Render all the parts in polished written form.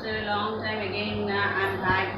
after a long time again I'm back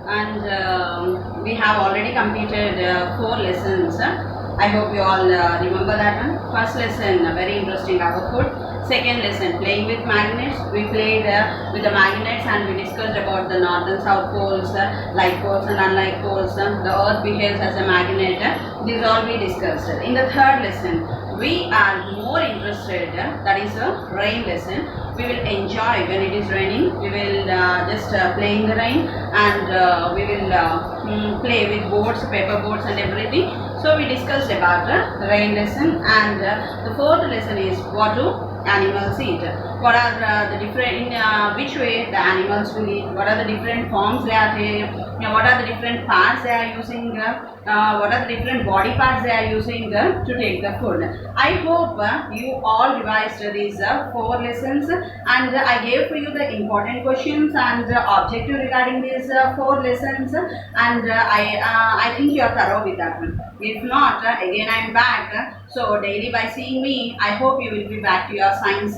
and we have already completed 4 lessons. I hope you all remember that one. First lesson, very interesting about food. Second lesson, playing with magnets. We played with the magnets and we discussed about the north and south poles, like poles and unlike poles. The earth behaves as a magnet. These all we discussed. In the third lesson, we are more interested, that is a rain lesson. We will enjoy when it is raining. We will just play in the rain and we will play with boards, paper boards and everything. So we discussed about the rain lesson, and the fourth lesson is what do animals eat. What are the different, in which way the animals will eat, what are the different forms they are there, what are the different parts they are using, what are the different body parts they are using to take the food. I hope you all revised these 4 lessons, and I gave for you the important questions and objective regarding these 4 lessons, and I think you are thorough with that one. If not, again I am back. So daily by seeing me, I hope you will be back to your science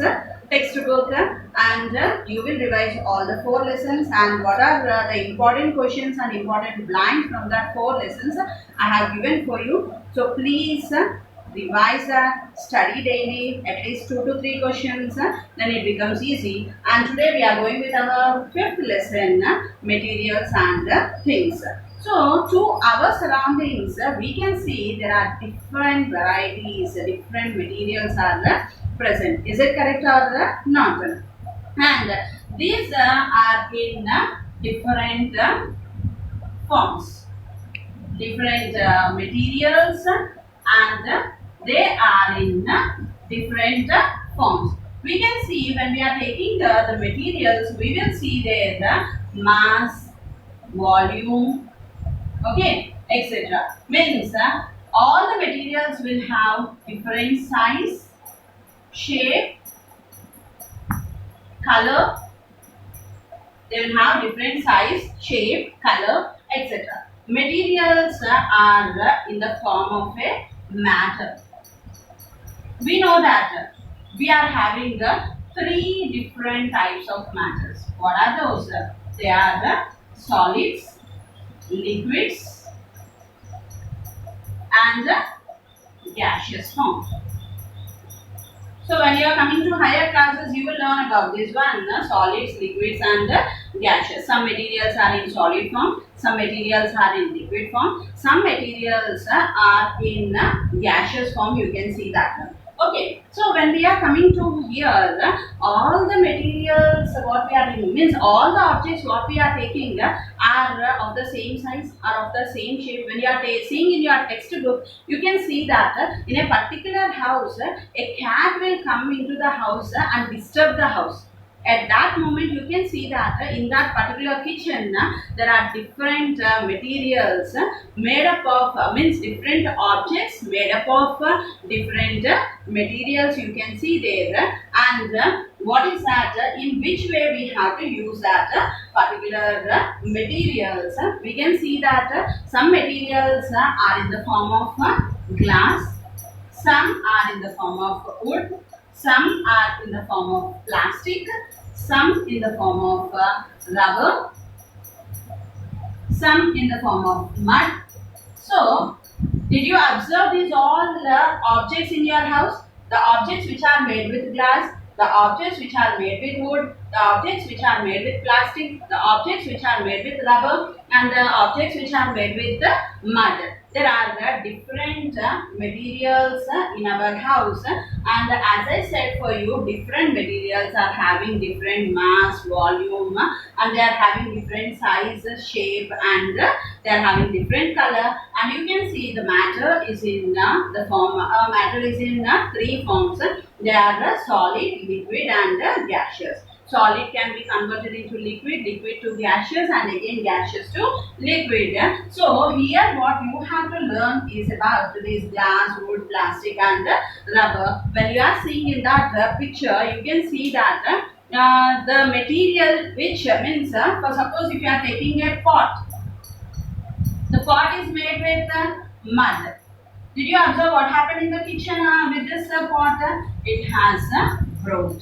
textbook and you will revise all the 4 lessons, and what are the important questions and important blanks from that 4 lessons I have given for you. So please revise, study daily, at least 2 to 3 questions, then it becomes easy. And today we are going with our 5th lesson, materials and things. So to our surroundings, we can see there are different varieties, different materials are present. Is it correct or not? And these are in different forms, different materials, and they are in different forms. We can see when we are taking the materials, we will see there the mass, volume, okay, etc. Means all the materials will have different size, shape, color. They will have different size, shape, color, etc. Materials are in the form of a matter. We know that we are having 3 different types of matters. What are those? They are solids, liquids and gaseous form. So when you are coming to higher classes, you will learn about this one, solids, liquids and gaseous. Some materials are in solid form, some materials are in liquid form, some materials are in gaseous form. You can see that one. Okay, so when we are coming to here, all the materials what we are doing means all the objects what we are taking are of the same size, are of the same shape. When you are seeing in your textbook, you can see that in a particular house, a cat will come into the house and disturb the house. At that moment, you can see that in that particular kitchen, there are different materials made up of, means different objects made up of different materials you can see there. And what is that? In which way we have to use that particular materials? We can see that some materials are in the form of glass, some are in the form of wood, some are in the form of plastic, some in the form of rubber, some in the form of mud. So, did you observe these all objects in your house? The objects which are made with glass, the objects which are made with wood, the objects which are made with plastic, the objects which are made with rubber, and the objects which are made with mud. There are different materials in our house, and as I said for you, different materials are having different mass, volume, and they are having different size, shape, and they are having different color. And you can see the matter is in the form, matter is in 3 forms. They are solid, liquid, and gaseous. Solid can be converted into liquid, liquid to gaseous, and again gaseous to liquid. So here what you have to learn is about this glass, wood, plastic and rubber. When you are seeing in that picture, you can see that the material which means, for suppose if you are taking a pot, the pot is made with mud. Did you observe what happened in the kitchen with this pot? It has broke.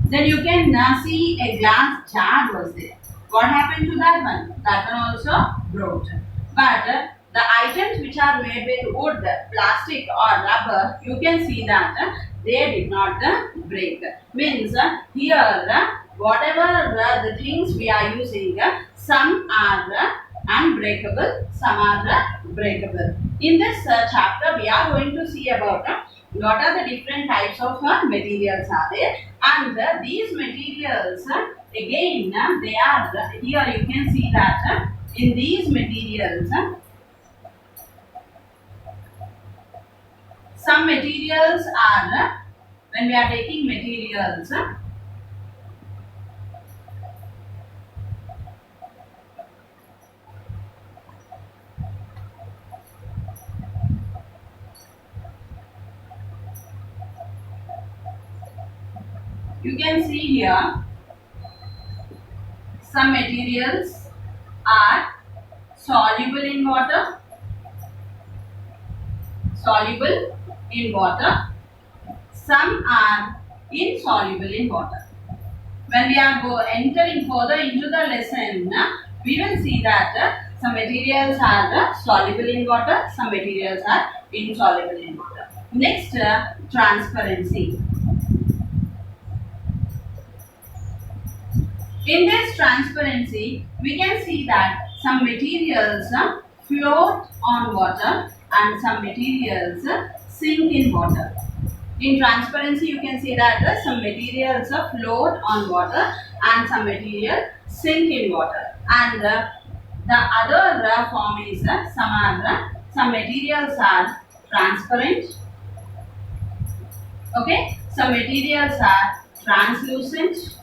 Then you can see a glass jar was there. What happened to that one? That one also broke. But the items which are made with wood, plastic or rubber, you can see that they did not break. Means here whatever the things we are using, some are unbreakable, some are breakable. In this chapter, we are going to see about what are the different types of materials are there, and these materials again they are here. You can see that in these materials, some materials are when we are taking materials. You can see here some materials are soluble in water, some are insoluble in water. When we are entering further into the lesson, we will see that some materials are soluble in water, some materials are insoluble in water. Next, transparency. In this transparency, we can see that some materials float on water and some materials sink in water. In transparency, you can see that some materials float on water and some materials sink in water. And the other form is some materials are transparent. Okay, some materials are translucent.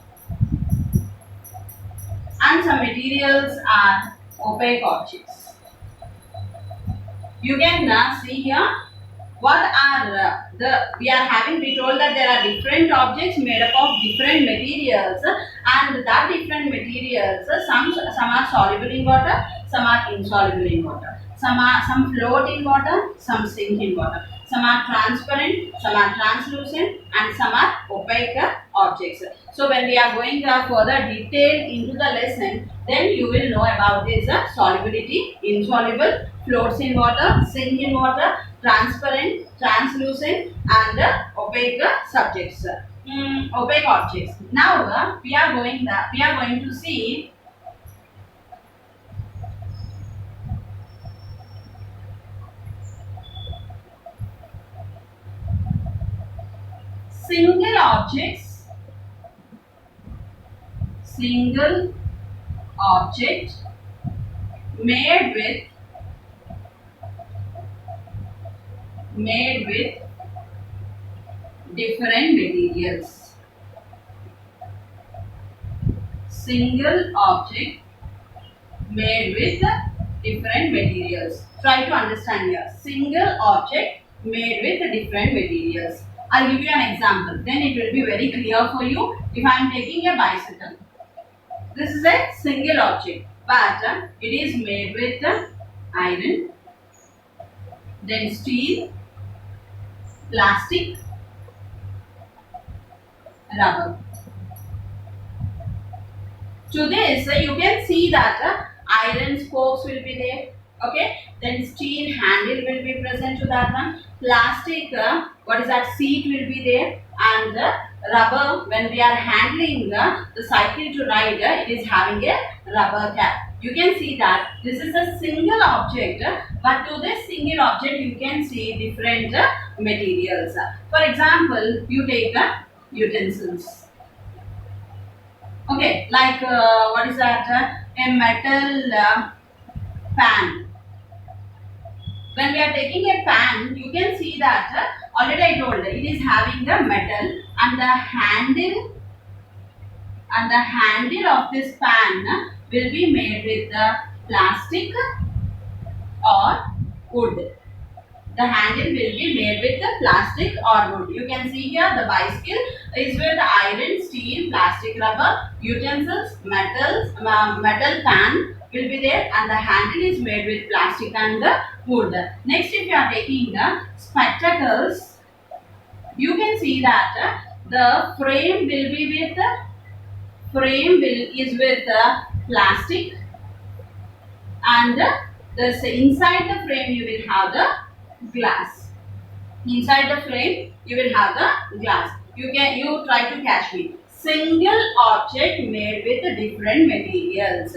And some materials are opaque objects. You can see here what are we told that there are different objects made up of different materials, and that different materials some are soluble in water, some are insoluble in water, some float in water, some sink in water, some are transparent, some are translucent, and some are opaque objects. So when we are going further detail into the lesson, then you will know about this solubility, insoluble, floats in water, sink in water, transparent, translucent, and opaque subjects, opaque objects. Now we are going to see single object made with different materials. Single object made with different materials. Try to understand here. Single object made with different materials. I'll give you an example. Then it will be very clear for you. If I am taking a bicycle, this is a single object, but it is made with iron, then steel, plastic, rubber. To this, you can see that iron spokes will be there. Okay, then steel handle will be present to that one. Plastic, seat will be there, and rubber, when we are handling the cycle to ride, it is having a rubber cap. You can see that this is a single object, but to this single object you can see different materials. For example, you take utensils. Okay, like a metal pan. When we are taking a pan, you can see that already I told it is having the metal, and the handle of this pan will be made with plastic or wood. The handle will be made with the plastic or wood. You can see here the bicycle is with iron, steel, plastic, rubber, utensils, metal pan will be there, and the handle is made with plastic and wood. Next, if you are taking the spectacles, you can see that The frame will be with is with plastic, and this inside the frame you will have the glass. Inside the frame you will have the glass. You try to catch me. Single object made with different materials.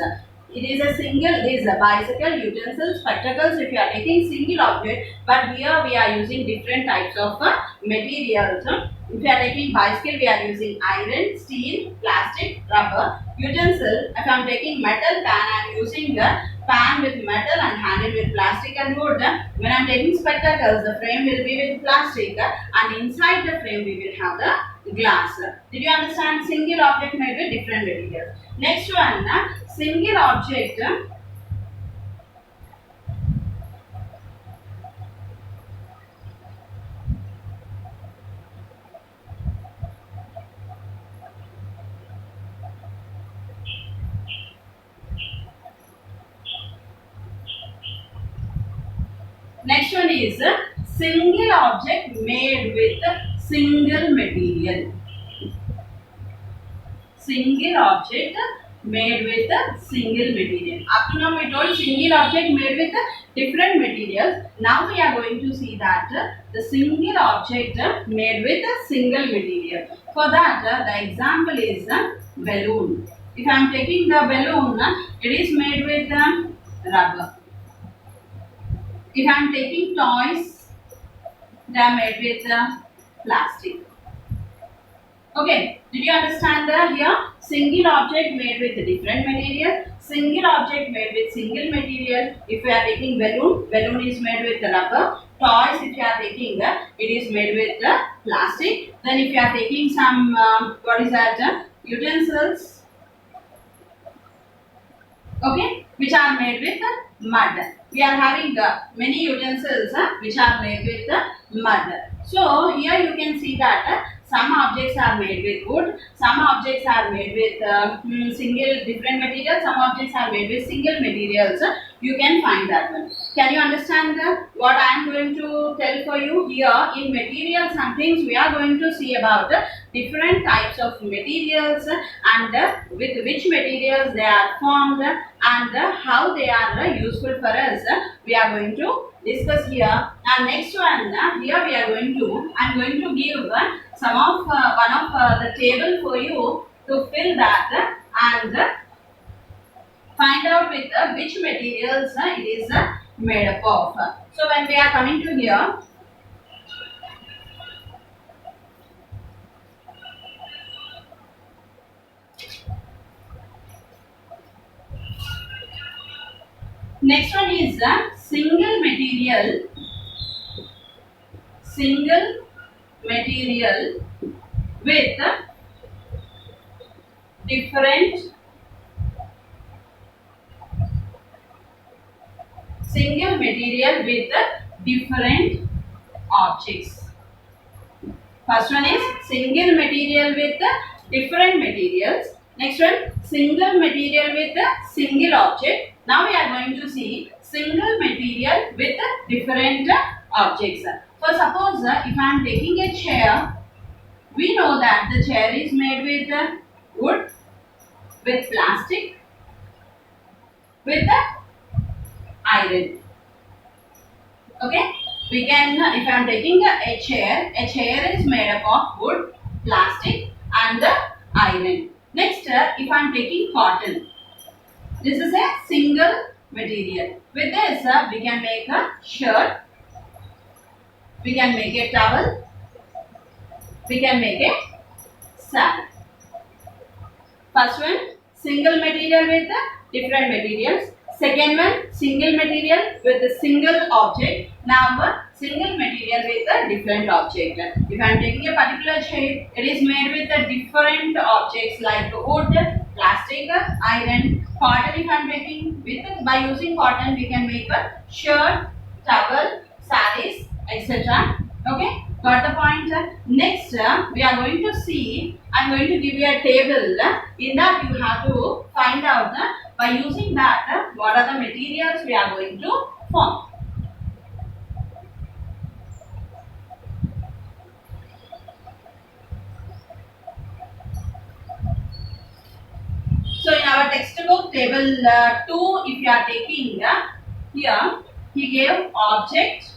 It is a single, it is a bicycle, utensils, spectacles if you are taking single object, but here we are using different types of materials. If you are taking bicycle, we are using iron, steel, plastic, rubber. Utensil, if I am taking metal pan, I am using the pan with metal and handle with plastic and wood. When I am taking spectacles, the frame will be with plastic and inside the frame we will have the glass. Did you understand? Single object made with different materials. Next one, single object. Next one is single object made with single material. Single object made with a single material. Up to now we told single object made with different materials. Now we are going to see that the single object made with a single material. For that the example is balloon. If I am taking the balloon, it is made with rubber. If I am taking toys, they are made with plastic. Okay, did you understand here? Single object made with different material, single object made with single material. If you are taking balloon, balloon is made with rubber. Toys, if you are taking it is made with plastic. Then if you are taking some, what is that, utensils, okay, which are made with mud. We are having many utensils which are made with mud. So here you can see that some objects are made with wood, some objects are made with single different materials, some objects are made with single materials. You can find that one. Can you understand what I am going to tell for you here? In materials and things, we are going to see about different types of materials and with which materials they are formed and how they are useful for us. We are going to discuss here. And next one, here we are going to, I am going to give some of one of the table for you to fill that and find out with which materials it is made up of. So when we are coming to here, next one is single material with different single material with different objects. First one is single material with different materials. Next one, single material with single object. Now we are going to see single material with different objects. So suppose if I am taking a chair, we know that the chair is made with wood, with plastic, with iron. Okay, we can, if I am taking a chair is made up of wood, plastic and iron. Next, if I am taking cotton, this is a single material. With this, we can make a shirt, we can make a towel, we can make a sack. First one, single material with different materials. Second one, single material with a single object. Now, single material with a different object. If I am taking a particular shape, it is made with a different objects like wood, plastic, iron, cotton. If I am taking with, by using cotton, we can make a shirt, towel, sarees, etc. Okay, got the point? Next, we are going to see, I am going to give you a table. In that, you have to find out by using that what are the materials we are going to form. your textbook table 2, if you are taking here, he gave object.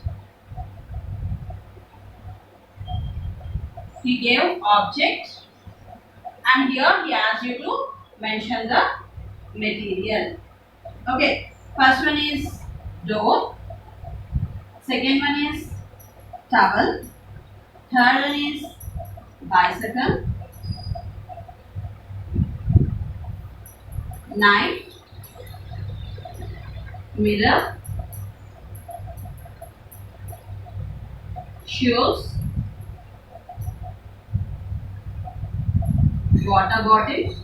He gave object, and here he asked you to mention the material. Okay, first one is door, second one is towel, third one is bicycle, knife, mirror, shoes, water bottle,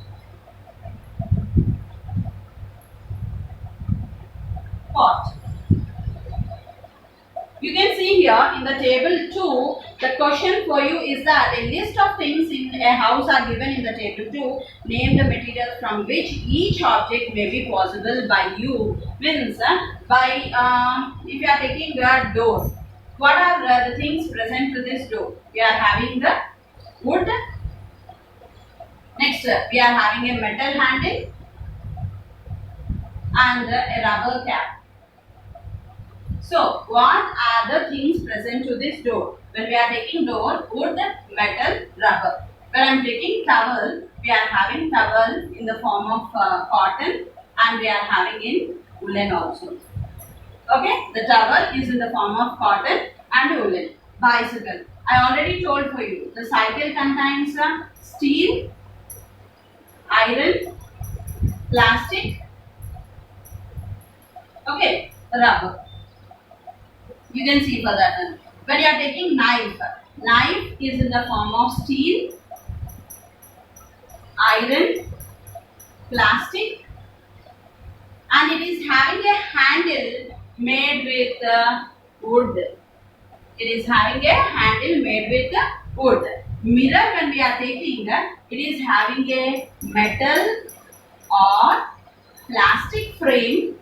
pot. You can see here in the table 2, the question for you is that a list of things in a house are given in the table 2. Name the materials from which each object may be possible by you. Means if you are taking the door, what are the things present to this door? We are having the wood. Next, we are having a metal handle and a rubber cap. So, what are the things present to this door? When we are taking door, wood, metal, rubber. When I am taking towel, we are having towel in the form of cotton, and we are having in woolen also. Okay, the towel is in the form of cotton and woolen. Bicycle, I already told for you, the cycle contains steel, iron, plastic, okay, rubber. You can see for that one. When you are taking knife, knife is in the form of steel, iron, plastic, and it is having a handle made with wood. It is having a handle made with wood. Mirror, when we are taking, it is having a metal or plastic frame.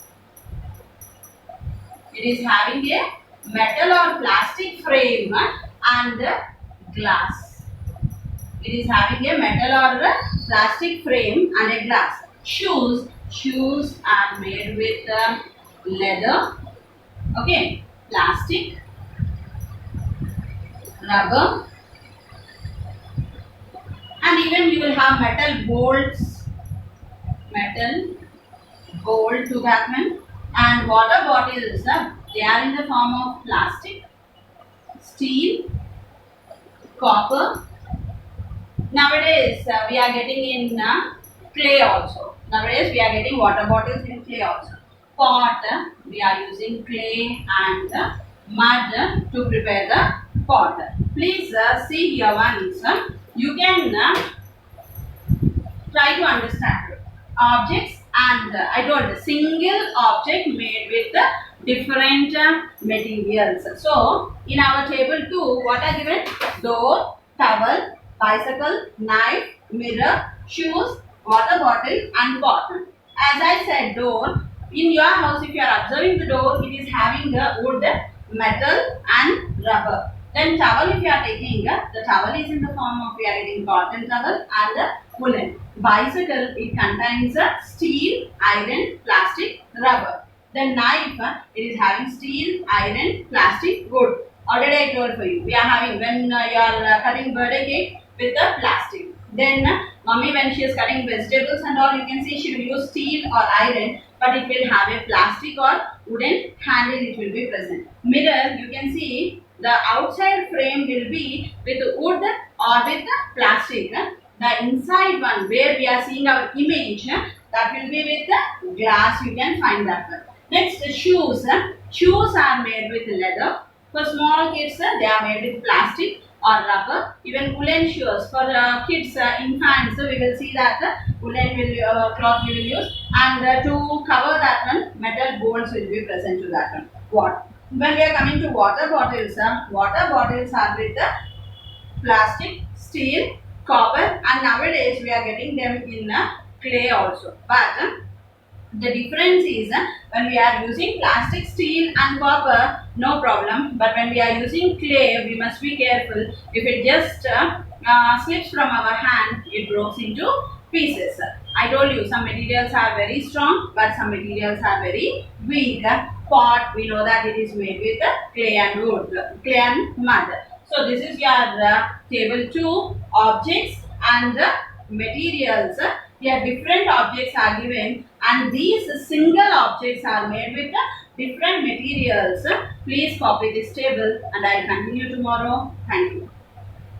It is having a metal or plastic frame and glass. It is having a metal or plastic frame and a glass. Shoes, shoes are made with leather, okay, plastic, rubber, and even you will have metal bolts, metal bolt to that one. And water bottles, they are in the form of plastic, steel, copper. Nowadays, we are getting in clay also. Nowadays, we are getting water bottles in clay also. Pot, we are using clay and mud to prepare the pot. Please see here once. You can try to understand objects, and I told single object made with different materials. So, in our table 2, what are given? Door, towel, bicycle, knife, mirror, shoes, water bottle and pot. As I said, door, in your house, if you are observing the door, it is having wood, metal and rubber. Then towel, if you are taking, the towel is in the form of, we are getting cotton towel and woolen. Bicycle, it contains steel, iron, plastic, rubber. Then knife, it is having steel, iron, plastic, wood. Already I told for you. We are having, when you are cutting birthday cake, with the plastic. Then mummy, when she is cutting vegetables and all, you can see she will use steel or iron, but it will have a plastic or wooden handle, it will be present. Mirror, you can see the outside frame will be with wood or with plastic. The inside one where we are seeing our image, that will be with glass. You can find that one. Next, shoes. Shoes are made with leather. For small kids, they are made with plastic or rubber. Even woolen shoes for kids, infants, we will see that woolen cloth we will use, and to cover that one, metal bolts will be present to that one. What? When we are coming to water bottles are with plastic, steel, copper, and nowadays we are getting them in clay also. But the difference is when we are using plastic, steel and copper, no problem. But when we are using clay, we must be careful. If it just slips from our hand, it breaks into pieces. I told you some materials are very strong, but some materials are very weak. Pot, we know that it is made with clay and wood, clay and mud. So this is your table 2 objects and materials. Here different objects are given, and these single objects are made with different materials. Please copy this table, and I will continue tomorrow. Thank you.